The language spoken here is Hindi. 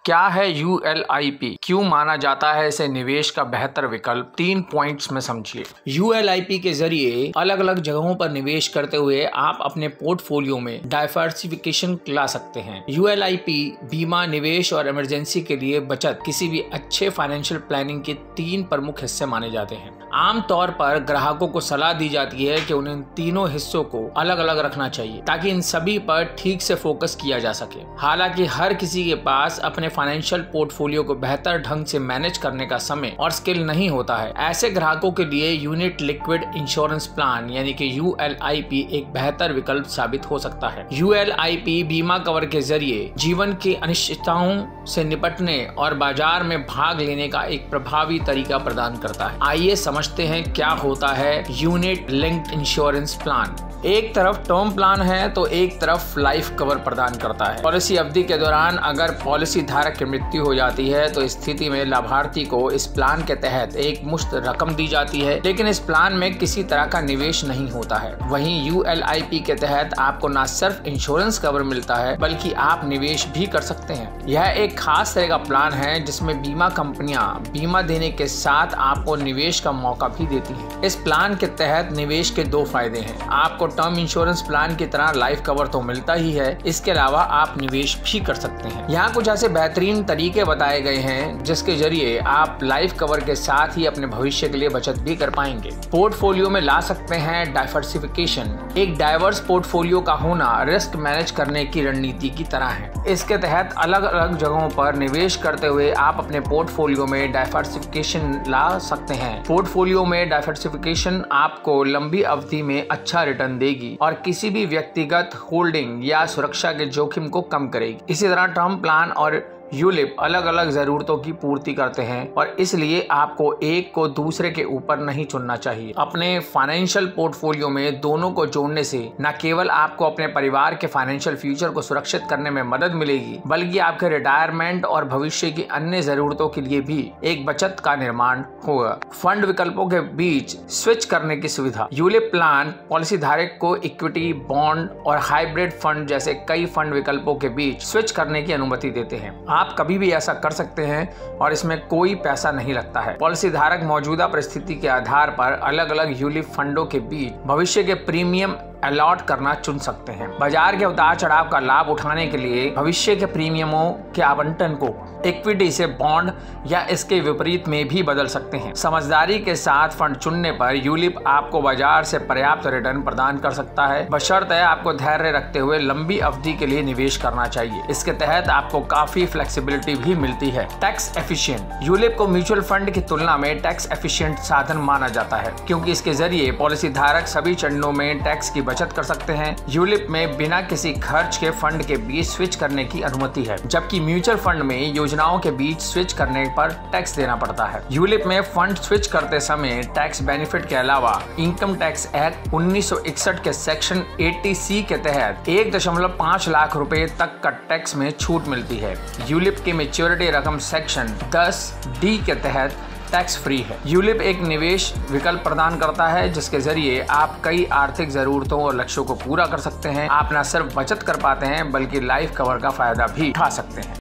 क्या है ULIP? क्यों माना जाता है इसे निवेश का बेहतर विकल्प? 3 पॉइंट्स में समझिए। ULIP के जरिए अलग अलग जगहों पर निवेश करते हुए आप अपने पोर्टफोलियो में डाइवर्सिफिकेशन ला सकते हैं। ULIP बीमा, निवेश और इमरजेंसी के लिए बचत किसी भी अच्छे फाइनेंशियल प्लानिंग के 3 प्रमुख हिस्से माने जाते हैं। आमतौर पर ग्राहकों को सलाह दी जाती है कि उन्हें तीनों हिस्सों को अलग अलग रखना चाहिए ताकि इन सभी पर ठीक से फोकस किया जा सके। हालांकि हर किसी के पास अपने फाइनेंशियल पोर्टफोलियो को बेहतर ढंग से मैनेज करने का समय और स्किल नहीं होता है। ऐसे ग्राहकों के लिए यूनिट लिक्विड इंश्योरेंस प्लान यानी कि ULIP एक बेहतर विकल्प साबित हो सकता है। ULIP बीमा कवर के जरिए जीवन की अनिश्चितताओं से निपटने और बाजार में भाग लेने का एक प्रभावी तरीका प्रदान करता है। आइए समझते हैं क्या होता है यूनिट लिंक्ड इंश्योरेंस प्लान। एक तरफ टर्म प्लान है तो एक तरफ लाइफ कवर प्रदान करता है। पॉलिसी अवधि के दौरान अगर पॉलिसी धारक की मृत्यु हो जाती है तो इस स्थिति में लाभार्थी को इस प्लान के तहत एक मुश्त रकम दी जाती है, लेकिन इस प्लान में किसी तरह का निवेश नहीं होता है। वहीं ULIP के तहत आपको न सिर्फ इंश्योरेंस कवर मिलता है बल्कि आप निवेश भी कर सकते हैं। यह एक खास तरह का प्लान है जिसमें बीमा कंपनियां बीमा देने के साथ आपको निवेश का मौका भी देती हैं। इस प्लान के तहत निवेश के 2 फायदे हैं। आपको टर्म इंश्योरेंस प्लान की तरह लाइफ कवर तो मिलता ही है, इसके अलावा आप निवेश भी कर सकते हैं। यहाँ कुछ ऐसे बेहतरीन तरीके बताए गए हैं जिसके जरिए आप लाइफ कवर के साथ ही अपने भविष्य के लिए बचत भी कर पाएंगे। पोर्टफोलियो में ला सकते हैं डाइवर्सिफिकेशन। एक डाइवर्स पोर्टफोलियो का होना रिस्क मैनेज करने की रणनीति की तरह है। इसके तहत अलग अलग जगहों पर निवेश करते हुए आप अपने पोर्टफोलियो में डाइवर्सिफिकेशन ला सकते हैं। पोर्टफोलियो में डाइवर्सिफिकेशन आपको लंबी अवधि में अच्छा रिटर्न देगी और किसी भी व्यक्तिगत होल्डिंग या सुरक्षा के जोखिम को कम करेगी। इसी तरह टर्म प्लान और ULIP अलग अलग जरूरतों की पूर्ति करते हैं और इसलिए आपको एक को दूसरे के ऊपर नहीं चुनना चाहिए। अपने फाइनेंशियल पोर्टफोलियो में दोनों को जोड़ने से न केवल आपको अपने परिवार के फाइनेंशियल फ्यूचर को सुरक्षित करने में मदद मिलेगी बल्कि आपके रिटायरमेंट और भविष्य की अन्य जरूरतों के लिए भी एक बचत का निर्माण होगा। फंड विकल्पों के बीच स्विच करने की सुविधा। ULIP प्लान पॉलिसी धारक को इक्विटी, बॉन्ड और हाइब्रिड फंड जैसे कई फंड विकल्पों के बीच स्विच करने की अनुमति देते हैं। आप कभी भी ऐसा कर सकते हैं और इसमें कोई पैसा नहीं लगता है। पॉलिसी धारक मौजूदा परिस्थिति के आधार पर अलग अलग ULIP फंडों के बीच भविष्य के प्रीमियम अलॉट करना चुन सकते हैं। बाजार के उतार चढ़ाव का लाभ उठाने के लिए भविष्य के प्रीमियमों के आवंटन को इक्विटी से बॉन्ड या इसके विपरीत में भी बदल सकते हैं। समझदारी के साथ फंड चुनने पर ULIP आपको बाजार से पर्याप्त रिटर्न प्रदान कर सकता है, बशर्ते आपको धैर्य रखते हुए लंबी अवधि के लिए निवेश करना चाहिए। इसके तहत आपको काफी फ्लेक्सिबिलिटी भी मिलती है। Tax efficient. ULIP को म्यूचुअल फंड की तुलना में टैक्स एफिशिएंट साधन माना जाता है क्योंकि इसके जरिए पॉलिसी धारक सभी चरणों में टैक्स की बचत कर सकते हैं। ULIP में बिना किसी खर्च के फंड के बीच स्विच करने की अनुमति है, जबकि म्यूचुअल फंड में योजनाओं के बीच स्विच करने पर टैक्स देना पड़ता है। ULIP में फंड स्विच करते समय टैक्स बेनिफिट के अलावा इनकम टैक्स एक्ट 1961 के सेक्शन 80C के तहत 1.5 लाख रुपए तक का टैक्स में छूट मिलती है। ULIP की मैच्योरिटी रकम सेक्शन 10D के तहत टैक्स फ्री है। ULIP एक निवेश विकल्प प्रदान करता है जिसके जरिए आप कई आर्थिक जरूरतों और लक्ष्यों को पूरा कर सकते हैं। आप न सिर्फ बचत कर पाते हैं बल्कि लाइफ कवर का फायदा भी उठा सकते हैं।